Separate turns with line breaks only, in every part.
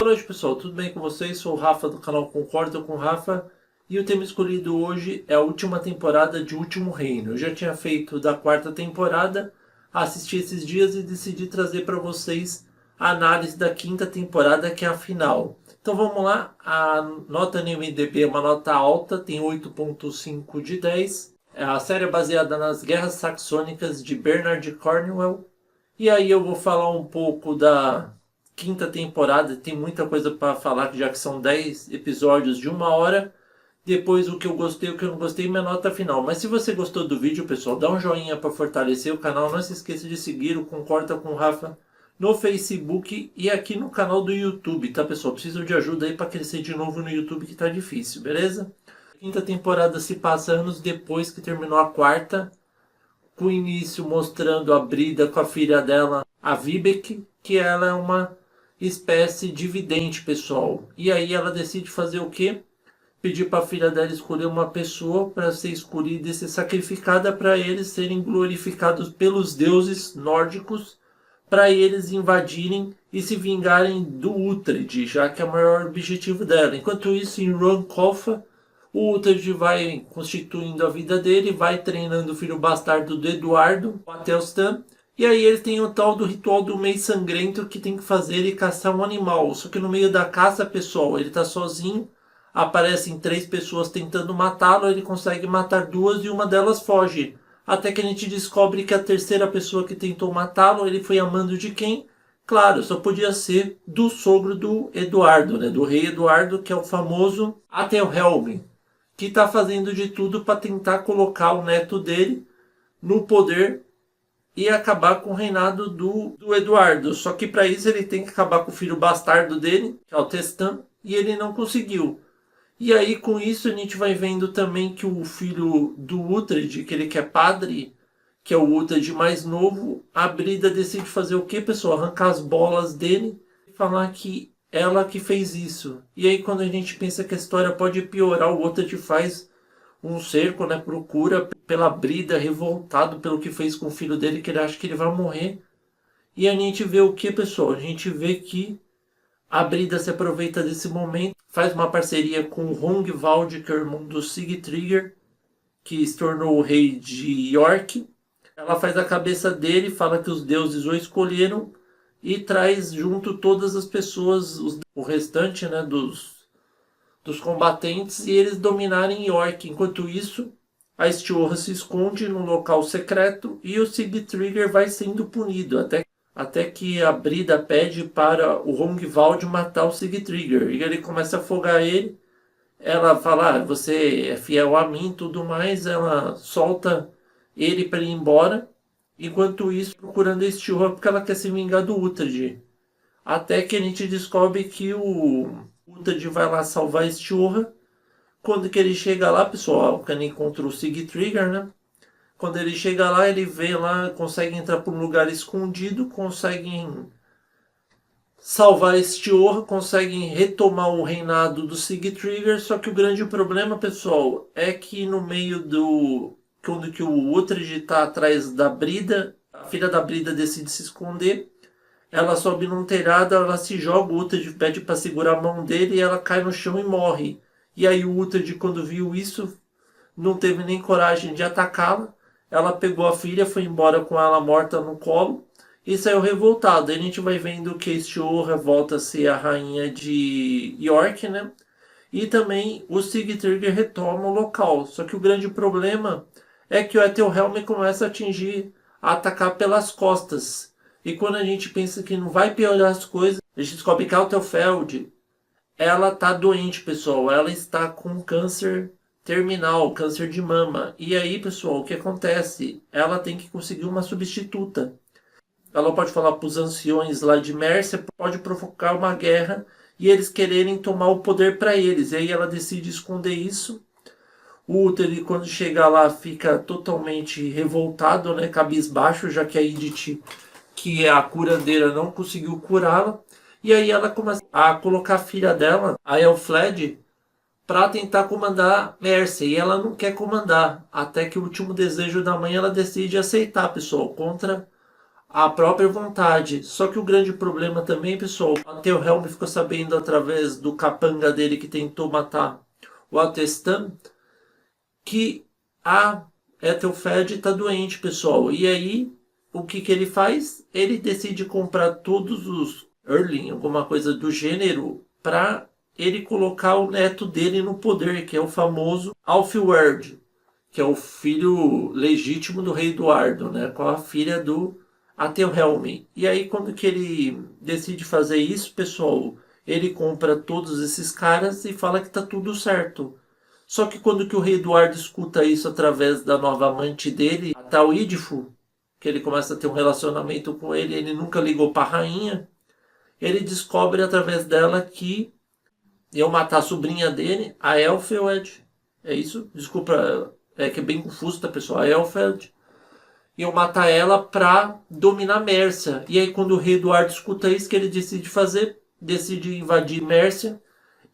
Boa noite, pessoal, tudo bem com vocês? Sou o Rafa do canal Concordo com o Rafa e o tema escolhido hoje é a última temporada de Último Reino. Eu já tinha feito da quarta temporada, assisti esses dias e decidi trazer para vocês a análise da quinta temporada, que é a final. Então vamos lá, a nota no IMDb é uma nota alta, tem 8,5 de 10. A série é baseada nas Guerras Saxônicas de Bernard Cornwell. E aí eu vou falar um pouco da quinta temporada, tem muita coisa para falar, já que são 10 episódios de 1 hora. Depois o que eu gostei, o que eu não gostei, minha nota final. Mas se você gostou do vídeo, pessoal, dá um joinha para fortalecer o canal. Não se esqueça de seguir o Concorda com o Rafa no Facebook e aqui no canal do YouTube, tá, pessoal? Preciso de ajuda aí para crescer de novo no YouTube, que tá difícil, beleza? A quinta temporada se passa anos depois que terminou a quarta, com o início mostrando a Brida com a filha dela, a Vibeke, que ela é uma espécie de vidente, pessoal. E aí ela decide fazer o quê? Pedir para a filha dela escolher uma pessoa para ser escolhida e ser sacrificada para eles serem glorificados pelos deuses nórdicos, para eles invadirem e se vingarem do Uhtred, já que é o maior objetivo dela. Enquanto isso, em Runcorfa, o Uhtred vai constituindo a vida dele, vai treinando o filho bastardo do Eduardo, o Athelstan. E aí ele tem o tal do ritual do mês sangrento que tem que fazer e caçar um animal. Só que no meio da caça, pessoal, ele tá sozinho. Aparecem 3 pessoas tentando matá-lo, ele consegue matar 2 e uma delas foge. Até que a gente descobre que a terceira pessoa que tentou matá-lo, ele foi amando de quem? Claro, só podia ser do sogro do Eduardo, né? Do rei Eduardo, que é o famoso Athelhelm, que está fazendo de tudo para tentar colocar o neto dele no poder e acabar com o reinado do Eduardo. Só que para isso ele tem que acabar com o filho bastardo dele, que é o Testan, e ele não conseguiu. E aí com isso a gente vai vendo também que o filho do Uhtred, que ele quer padre, que é o Uhtred mais novo, a Brida decide fazer o que, pessoal? Arrancar as bolas dele e falar que ela que fez isso. E aí quando a gente pensa que a história pode piorar, o Uhtred faz um cerco, né? Procura pela Brida, revoltado pelo que fez com o filho dele, que ele acha que ele vai morrer. E a gente vê o que, pessoal? A gente vê que a Brida se aproveita desse momento, faz uma parceria com o Rongvald, que é o irmão do Sigtryggr, que se tornou o rei de York. Ela faz a cabeça dele, fala que os deuses o escolheram e traz junto todas as pessoas, o restante, né, dos combatentes, e eles dominarem York. Enquanto isso, a Stjorra se esconde num local secreto e o Sigtryggr vai sendo punido, até que a Brida pede para o Rongvald matar o Sigtryggr. E ele começa a afogar ele. Ela fala, você é fiel a mim e tudo mais. Ela solta ele para ir embora. Enquanto isso, procurando a Stjorra, porque ela quer se vingar do Uhtred. Até que a gente descobre que o Uhtred vai lá salvar a Stjorra. Quando que ele chega lá, pessoal, quando encontra o Sigtryggr, né? Quando ele chega lá, ele vê lá, consegue entrar por um lugar escondido, conseguem salvar Stjorra, conseguem retomar o reinado do Sigtryggr. Só que o grande problema, pessoal, é que no meio do... quando que o Uhtred está atrás da Brida, a filha da Brida decide se esconder. Ela sobe num telhado, ela se joga, o Uhtred pede para segurar a mão dele e ela cai no chão e morre. E aí o Uhtred, quando viu isso, não teve nem coragem de atacá-la. Ela pegou a filha, foi embora com ela morta no colo e saiu revoltado. Aí a gente vai vendo que a Stjorra volta a ser a rainha de York, né? E também o Sigtryggr retoma o local. Só que o grande problema é que o Ethelhelm começa a atingir, a atacar pelas costas. E quando a gente pensa que não vai piorar as coisas, a gente descobre que a Æthelflæd, ela tá doente, pessoal. Ela está com câncer terminal, câncer de mama. E aí, pessoal, o que acontece? Ela tem que conseguir uma substituta. Ela pode falar para os anciões lá de Mércia, pode provocar uma guerra e eles quererem tomar o poder para eles. E aí ela decide esconder isso. O Uhtred, quando chega lá, fica totalmente revoltado, né, cabisbaixo, já que a Idith, que é a curandeira, não conseguiu curá-la. E aí ela começa a colocar a filha dela, a Æthelflæd, para tentar comandar Mércia, e ela não quer comandar, até que o último desejo da mãe ela decide aceitar, pessoal, contra à própria vontade. Só que o grande problema também, pessoal, o Helm ficou sabendo através do capanga dele que tentou matar o Atestan, que a Ethelfed está doente, pessoal. E aí, o que, que ele faz? Ele decide comprar todos os Erling, alguma coisa do gênero, para ele colocar o neto dele no poder, que é o famoso Alfwerd, que é o filho legítimo do rei Eduardo, né, com a filha do Athelhelm. E aí, quando que ele decide fazer isso, pessoal, ele compra todos esses caras e fala que tá tudo certo. Só que quando que o rei Eduardo escuta isso através da nova amante dele, a tal Idfu, que ele começa a ter um relacionamento com ele, ele nunca ligou para a rainha, ele descobre através dela que iam matar a sobrinha dele, a Elfeld. É isso? Desculpa, é que é bem confuso, tá, pessoal? A Elfeld. Iam matar ela pra dominar Mércia. E aí, quando o rei Eduardo escuta isso, que ele decide fazer? Decide invadir Mércia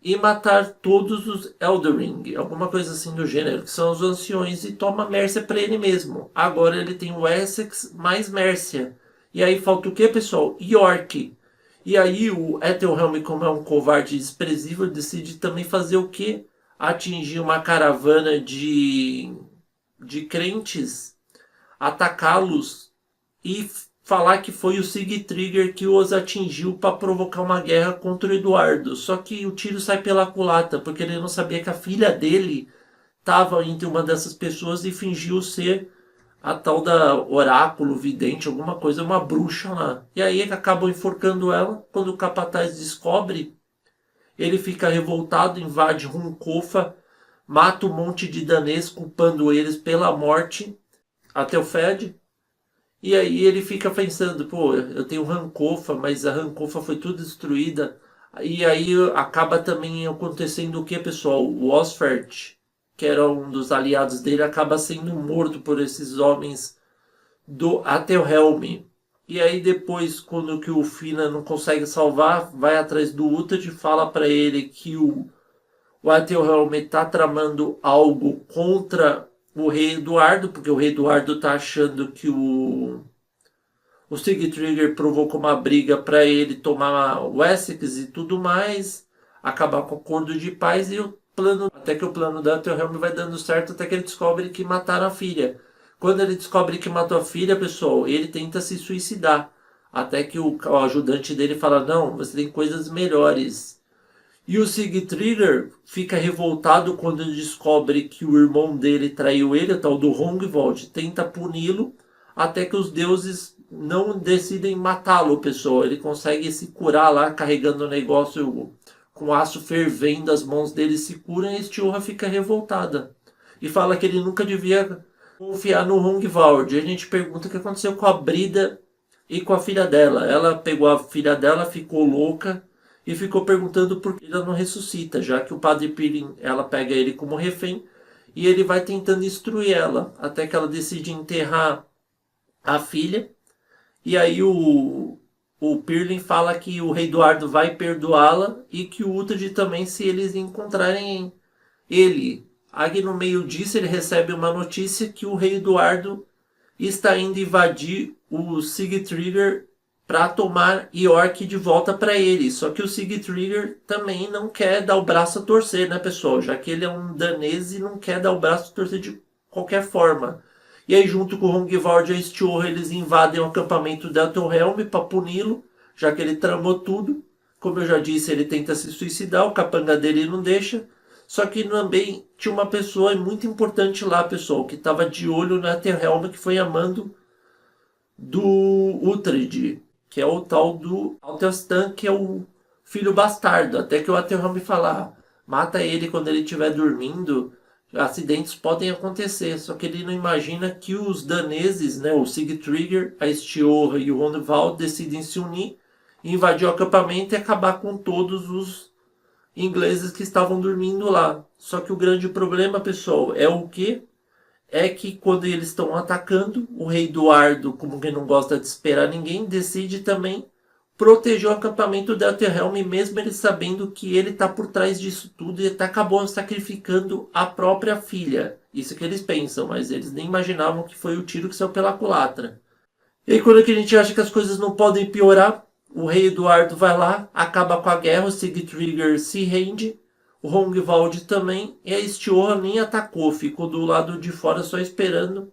e matar todos os Eldering, alguma coisa assim do gênero, que são os anciões, e toma Mércia para ele mesmo. Agora ele tem o Essex mais Mércia. E aí falta o que, pessoal? York. E aí o Ethelhelm, como é um covarde desprezível, decide também fazer o que? Atingir uma caravana de crentes, atacá-los e falar que foi o Sigtryggr que os atingiu para provocar uma guerra contra o Eduardo. Só que o tiro sai pela culata, porque ele não sabia que a filha dele estava entre uma dessas pessoas e fingiu ser a tal da oráculo, vidente, alguma coisa, uma bruxa lá. E aí acabam enforcando ela. Quando o capataz descobre, ele fica revoltado, invade Runcofa, mata um monte de danês, culpando eles pela morte até o Fed. E aí ele fica pensando, pô, eu tenho Rancofa, mas a Rancofa foi tudo destruída. E aí acaba também acontecendo o que, pessoal? O Osfert, que era um dos aliados dele, acaba sendo morto por esses homens do Athelhelm. E aí depois, quando que o Fina não consegue salvar, vai atrás do Uhtred e fala para ele que o Athelhelm está tramando algo contra o rei Eduardo, porque o rei Eduardo está achando que o Sigtryggr provocou uma briga para ele tomar Wessex e tudo mais, acabar com o acordo de paz, e o plano, até que o plano da Ethelhelm vai dando certo, até que ele descobre que mataram a filha. Quando ele descobre que matou a filha, pessoal, ele tenta se suicidar. Até que o ajudante dele fala, não, você tem coisas melhores. E o Sigtryggr fica revoltado quando ele descobre que o irmão dele traiu ele, o tal do Rongvold, tenta puni-lo, até que os deuses não decidem matá-lo, pessoal. Ele consegue se curar lá, carregando o negócio com aço fervendo, as mãos dele se curam, e a Stjorra fica revoltada. E fala que ele nunca devia confiar no Rongvald. E a gente pergunta o que aconteceu com a Brida e com a filha dela. Ela pegou a filha dela, ficou louca e ficou perguntando por que ela não ressuscita, já que o padre Pirin, ela pega ele como refém e ele vai tentando instruir ela, até que ela decide enterrar a filha. E aí o Pirlin fala que o rei Eduardo vai perdoá-la e que o Uhtred também, se eles encontrarem ele. Aí no meio disso ele recebe uma notícia que o rei Eduardo está indo invadir o Sigtryggr para tomar York de volta para ele. Só que o Sigtryggr também não quer dar o braço a torcer, né, pessoal? Já que ele é um danês e não quer dar o braço a torcer de qualquer forma. E aí, junto com o Rongvald e a Stjorra, eles invadem o acampamento de Ethelhelm para puni-lo, já que ele tramou tudo. Como eu já disse, ele tenta se suicidar, o capanga dele não deixa. Só que também tinha uma pessoa muito importante lá, pessoal, que estava de olho na Ethelhelm, que foi amando do Uhtred, que é o tal do Athelstan, que é o filho bastardo. Até que o Athelhelm fala, mata ele quando ele estiver dormindo, acidentes podem acontecer. Só que ele não imagina que os daneses, né, o Sigtryggr, a Stjorra e o Ronvald decidem se unir, invadir o acampamento e acabar com todos os ingleses que estavam dormindo lá. Só que o grande problema, pessoal, é o que? É que quando eles estão atacando, o rei Eduardo, como quem não gosta de esperar ninguém, decide também proteger o acampamento de Ethelhelm, mesmo ele sabendo que ele está por trás disso tudo e até acabou sacrificando a própria filha. Isso que eles pensam, mas eles nem imaginavam que foi o tiro que saiu pela culatra. E aí quando que a gente acha que as coisas não podem piorar, o rei Eduardo vai lá, acaba com a guerra, o Sigtryggr se rende, o Rongvald também, e a Stjorn nem atacou, ficou do lado de fora só esperando.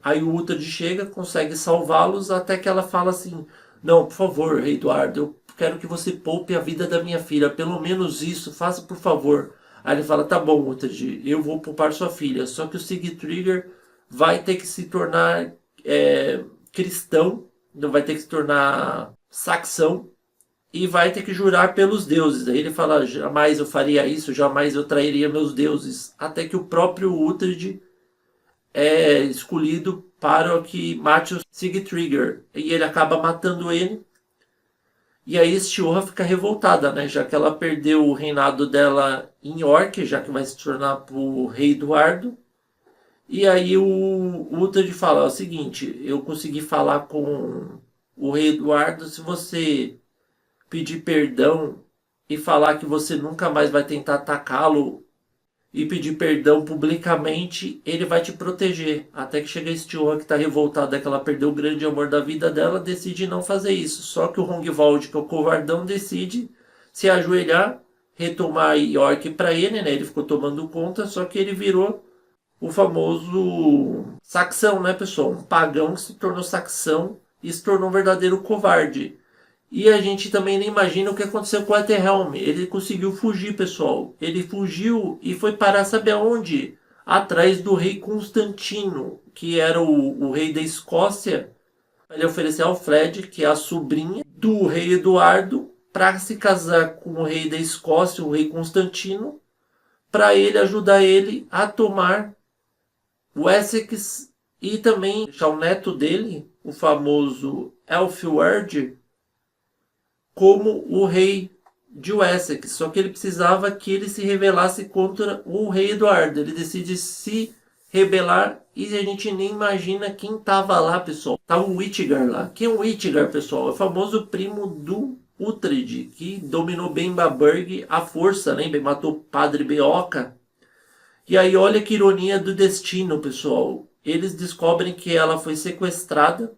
Aí o Uhtred chega, consegue salvá-los, até que ela fala assim, não, por favor, rei Eduardo, eu quero que você poupe a vida da minha filha, pelo menos isso, faça por favor. Aí ele fala, tá bom, Uhtred, eu vou poupar sua filha, só que o Sigtryggr vai ter que se tornar cristão, não vai ter que se tornar saxão, e vai ter que jurar pelos deuses. Aí ele fala, jamais eu faria isso, jamais eu trairia meus deuses, até que o próprio Uhtred é escolhido para que mate o Sigtryggr. E ele acaba matando ele. E aí Stjorn fica revoltada, né? Já que ela perdeu o reinado dela em York, já que vai se tornar o rei Eduardo. E aí o Uhtred fala o seguinte, eu consegui falar com o rei Eduardo, se você pedir perdão e falar que você nunca mais vai tentar atacá-lo e pedir perdão publicamente, ele vai te proteger. Até que chega a Stjorn, que está revoltada que ela perdeu o grande amor da vida dela, decide não fazer isso. Só que o Rongvald, que é o covardão, decide se ajoelhar, retomar York para ele, né? Ele ficou tomando conta, só que ele virou o famoso saxão, né, pessoal? Um pagão que se tornou saxão e se tornou um verdadeiro covarde. E a gente também nem imagina o que aconteceu com o Ethelhelm. Ele conseguiu fugir, pessoal. Ele fugiu e foi parar, sabe aonde? Atrás do rei Constantino, que era o rei da Escócia. Ele ofereceu ao Fred, que é a sobrinha do rei Eduardo, para se casar com o rei da Escócia, o rei Constantino, para ele ajudar ele a tomar o Essex e também deixar o neto dele, o famoso Elfwerd, como o rei de Wessex. Só que ele precisava que ele se rebelasse contra o rei Eduardo. Ele decide se rebelar e a gente nem imagina quem tava lá, pessoal. Tava o Witgar lá. Quem é o Witgar, pessoal? É o famoso primo do Uhtred, que dominou Bembaburg à força, lembra? Matou o Padre Beoca. E aí olha que ironia do destino, pessoal. Eles descobrem que ela foi sequestrada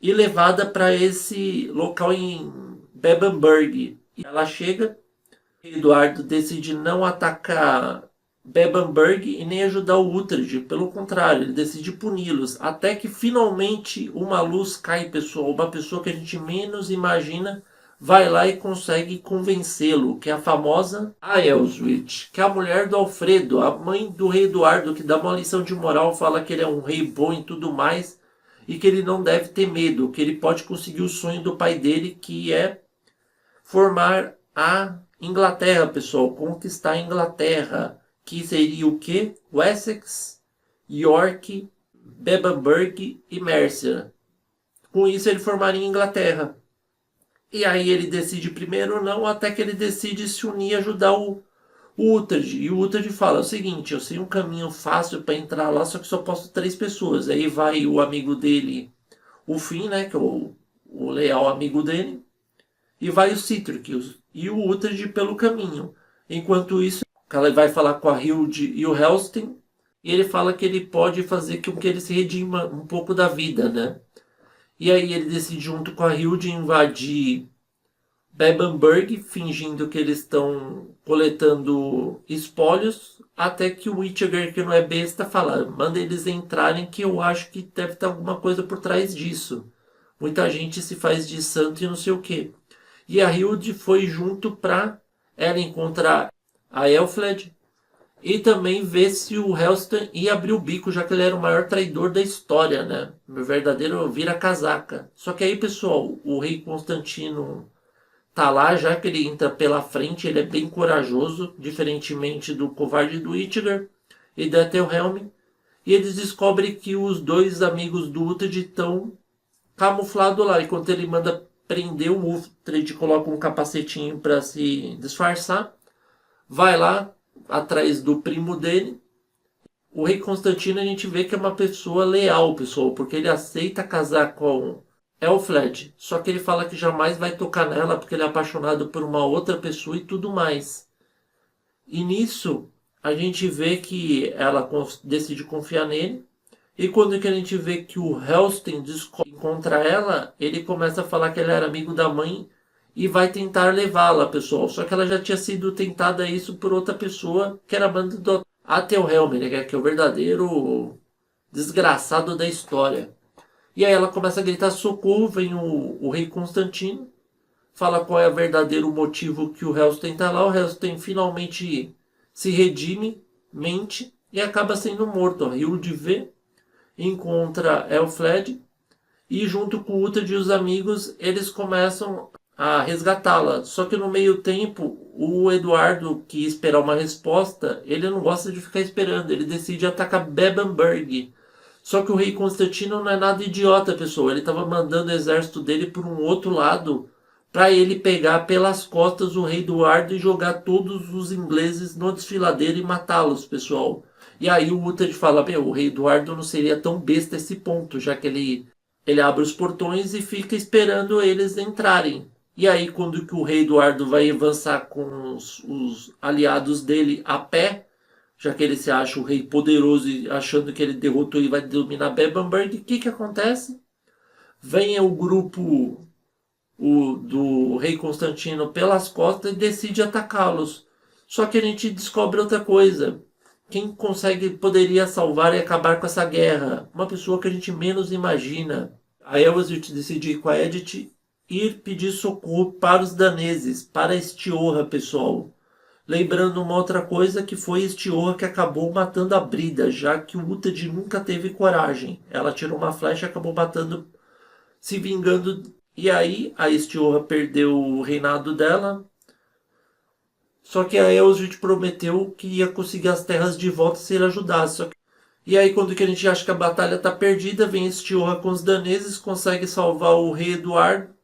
e levada para esse local em Bebbanburg. E ela chega, Eduardo decide não atacar Bebbanburg e nem ajudar o Uhtred. Pelo contrário, ele decide puni-los. Até que finalmente uma luz cai, pessoal. Uma pessoa que a gente menos imagina vai lá e consegue convencê-lo, que é a famosa Aelswitch, que é a mulher do Alfredo, a mãe do rei Eduardo, que dá uma lição de moral, fala que ele é um rei bom e tudo mais, e que ele não deve ter medo, que ele pode conseguir o sonho do pai dele, que é formar a Inglaterra, pessoal, conquistar a Inglaterra, que seria o quê? Wessex, York, Bebbanburg e Mercia. Com isso ele formaria a Inglaterra. E aí ele decide primeiro não, até que ele decide se unir e ajudar o Uhtred. E o Uhtred fala o seguinte, eu sei um caminho fácil para entrar lá, só que só posso 3 pessoas. Aí vai o amigo dele, o Finn, né, que é o leal amigo dele, e vai o Cítric e o Uhtred pelo caminho. Enquanto isso, ela vai falar com a Hild e o Helsting, e ele fala que ele pode fazer com que ele se redima um pouco da vida, né? E aí ele decide junto com a Hild invadir Bebbanburg, fingindo que eles estão coletando espólios, até que o Witcher, que não é besta, fala, manda eles entrarem que eu acho que deve ter alguma coisa por trás disso. Muita gente se faz de santo e não sei o quê. E a Hild foi junto para ela encontrar a Elfled e também ver se o Helston ia abrir o bico, já que ele era o maior traidor da história, né? O verdadeiro vira-casaca. Só que aí, pessoal, o rei Constantino tá lá, já que ele entra pela frente, ele é bem corajoso, diferentemente do covarde do Witcher e da Ethelhelm. E eles descobrem que os dois amigos do Uhtred estão camuflados lá, enquanto ele manda prender o Uhtred, coloca um capacetinho para se disfarçar, vai lá atrás do primo dele. O rei Constantino a gente vê que é uma pessoa leal, pessoal, porque ele aceita casar com Elfled, só que ele fala que jamais vai tocar nela porque ele é apaixonado por uma outra pessoa e tudo mais. E nisso a gente vê que ela decide confiar nele E quando que a gente vê que o Helston encontra ela, ele começa a falar que ele era amigo da mãe e vai tentar levá-la, pessoal. Só que ela já tinha sido tentada isso por outra pessoa, que era a banda do Atelhelm, né? Que é o verdadeiro desgraçado da história. E aí ela começa a gritar socorro, vem o rei Constantino, fala qual é o verdadeiro motivo que o Helston está lá. O Helston finalmente se redime, mente e acaba sendo morto. A Hilde vê, encontra Elfled e junto com Uhtred e os amigos eles começam a resgatá-la. Só que no meio tempo o Eduardo, que ia esperar uma resposta, ele não gosta de ficar esperando, ele decide atacar Bebbanburg. Só que o rei Constantino não é nada idiota, pessoal. Ele estava mandando o exército dele por um outro lado para ele pegar pelas costas o rei Eduardo e jogar todos os ingleses no desfiladeiro e matá-los, pessoal. E aí o Uhtred fala, meu, o rei Eduardo não seria tão besta a esse ponto, já que ele abre os portões e fica esperando eles entrarem. E aí quando que o rei Eduardo vai avançar com os aliados dele a pé, já que ele se acha o rei poderoso e achando que ele derrotou e vai dominar Bebbanburg, o que que acontece? Vem o grupo do rei Constantino pelas costas e decide atacá-los. Só que a gente descobre outra coisa. Quem poderia salvar e acabar com essa guerra? Uma pessoa que a gente menos imagina. A Eowyn decide ir com a Edith ir pedir socorro para os daneses, para Estihorra, pessoal. Lembrando uma outra coisa, que foi Estihorra que acabou matando a Brida, já que o Uhtred nunca teve coragem. Ela tirou uma flecha e acabou matando, se vingando. E aí a Estihorra perdeu o reinado dela. Só que a Eowyn prometeu que ia conseguir as terras de volta se ele ajudasse. E aí quando que a gente acha que a batalha está perdida, vem Estihorra com os daneses, consegue salvar o rei Eduardo.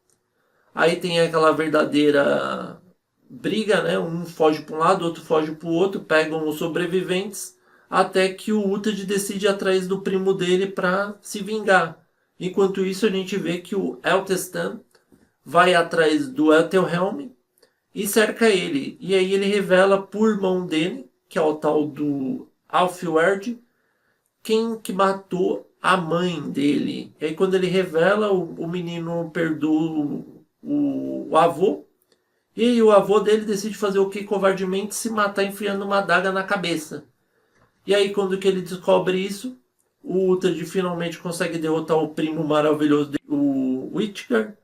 Aí tem aquela verdadeira briga, né? Um foge para um lado, outro foge para o outro, pegam os sobreviventes, até que o Uhtred decide ir atrás do primo dele para se vingar. Enquanto isso, a gente vê que o Eltestan vai atrás do Aethelhelm e cerca ele. E aí ele revela por mão dele, que é o tal do Alfwerd, quem que matou a mãe dele. E aí quando ele revela, o menino perdoa o avô. E o avô dele decide fazer o que covardemente? Se matar enfiando uma adaga na cabeça. E aí quando que ele descobre isso, o Uhtred finalmente consegue derrotar o primo maravilhoso dele, o Witcher.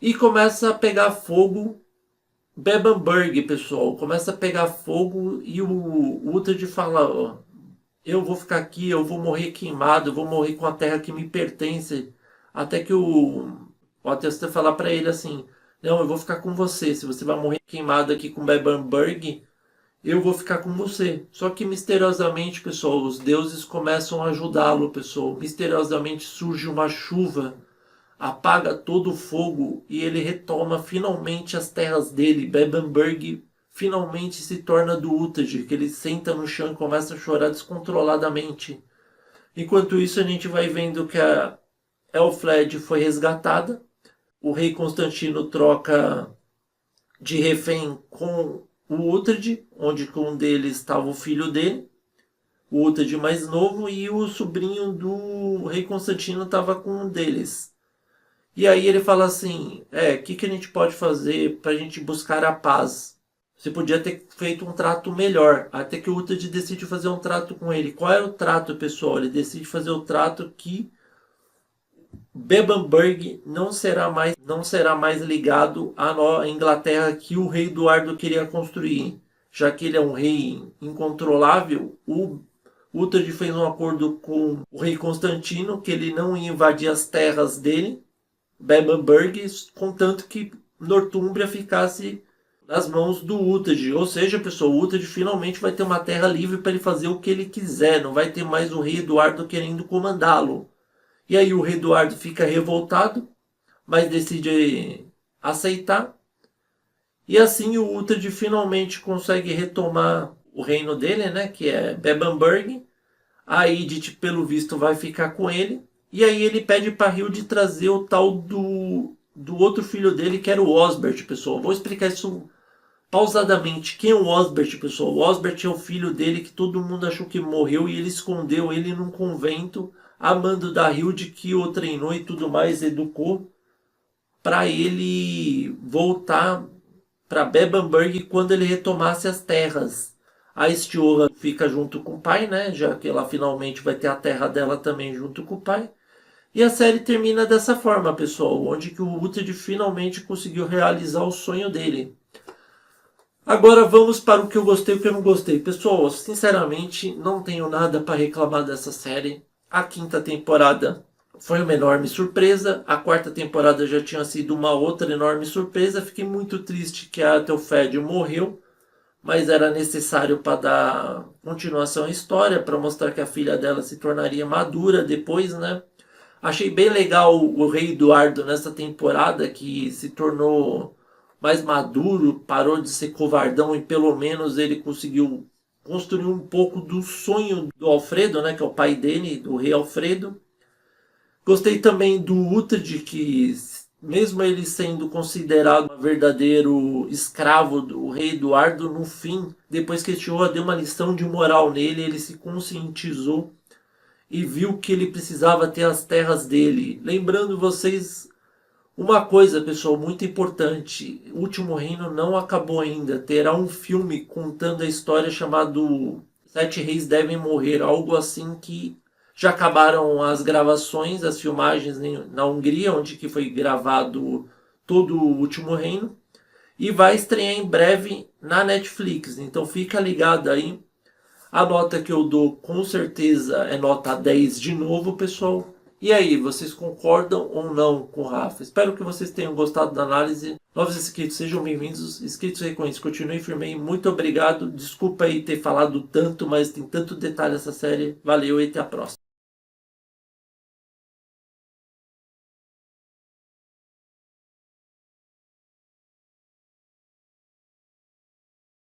E começa a pegar fogo Bebbanburg, pessoal. Começa a pegar fogo e o Uhtred fala, ó, eu vou ficar aqui, eu vou morrer queimado, eu vou morrer com a terra que me pertence. Até que o Atestan falar para ele assim, não, eu vou ficar com você. Se você vai morrer queimado aqui com Bebbanburg, eu vou ficar com você. Só que misteriosamente, pessoal, os deuses começam a ajudá-lo, pessoal. Misteriosamente surge uma chuva, apaga todo o fogo e ele retoma finalmente as terras dele. Bebbanburg finalmente se torna do Uhtred, que ele senta no chão e começa a chorar descontroladamente. Enquanto isso, a gente vai vendo que a Elfled foi resgatada. O rei Constantino troca de refém com o Uhtred, onde com um deles estava o filho dele, o Uhtred mais novo, e o sobrinho do rei Constantino estava com um deles. E aí ele fala assim, o que a gente pode fazer para a gente buscar a paz? Você podia ter feito um trato melhor. Até que o Uhtred decide fazer um trato com ele. Qual era o trato, pessoal? Ele decide fazer o trato que Bebbanburg não será mais ligado à Inglaterra que o rei Eduardo queria construir. Já que ele é um rei incontrolável, o Uhtred fez um acordo com o rei Constantino que ele não ia invadir as terras dele, Bebbanburg, contanto que Nortúmbria ficasse nas mãos do Uhtred. Ou seja, pessoal, o Uhtred finalmente vai ter uma terra livre para ele fazer o que ele quiser. Não vai ter mais o rei Eduardo querendo comandá-lo. E aí o rei Eduardo fica revoltado, mas decide aceitar. E assim o Uhtred finalmente consegue retomar o reino dele, né, que é Bebbanburg. A Edith, pelo visto, vai ficar com ele. E aí ele pede para Hilde trazer o tal do outro filho dele, que era o Osbert, pessoal. Vou explicar isso pausadamente quem é o Osbert, pessoal. O Osbert é o filho dele que todo mundo achou que morreu e ele escondeu ele num convento, a mando da Hilde, que o treinou e tudo mais, educou, para ele voltar para Bebbanburg quando ele retomasse as terras. A Stiola fica junto com o pai, né? Já que ela finalmente vai ter a terra dela também junto com o pai. E a série termina dessa forma, pessoal, onde que o Uhtred finalmente conseguiu realizar o sonho dele. Agora vamos para o que eu gostei e o que eu não gostei. Pessoal, sinceramente, não tenho nada para reclamar dessa série. A quinta temporada foi uma enorme surpresa. A quarta temporada já tinha sido uma outra enorme surpresa. Fiquei muito triste que a Atelfed morreu, mas era necessário para dar continuação à história, para mostrar que a filha dela se tornaria madura depois, né? Achei bem legal o Rei Eduardo nessa temporada, que se tornou mais maduro, parou de ser covardão e pelo menos ele conseguiu construir um pouco do sonho do Alfredo, né, que é o pai dele, do Rei Alfredo. Gostei também do Uhtred, que mesmo ele sendo considerado um verdadeiro escravo do Rei Eduardo, no fim, depois que Estioa deu uma lição de moral nele, ele se conscientizou e viu que ele precisava ter as terras dele. Lembrando vocês uma coisa, pessoal, muito importante: O Último Reino não acabou ainda. Terá um filme contando a história chamado Sete Reis Devem Morrer, algo assim, que já acabaram as gravações, as filmagens na Hungria, onde que foi gravado todo o Último Reino, e vai estrear em breve na Netflix. Então fica ligado aí. A nota que eu dou com certeza é nota 10 de novo, pessoal. E aí, vocês concordam ou não com o Rafa? Espero que vocês tenham gostado da análise. Novos inscritos, sejam bem-vindos. Inscritos reconhecidos, continuem firme. Muito obrigado. Desculpa aí ter falado tanto, mas tem tanto detalhe essa série. Valeu e até a próxima.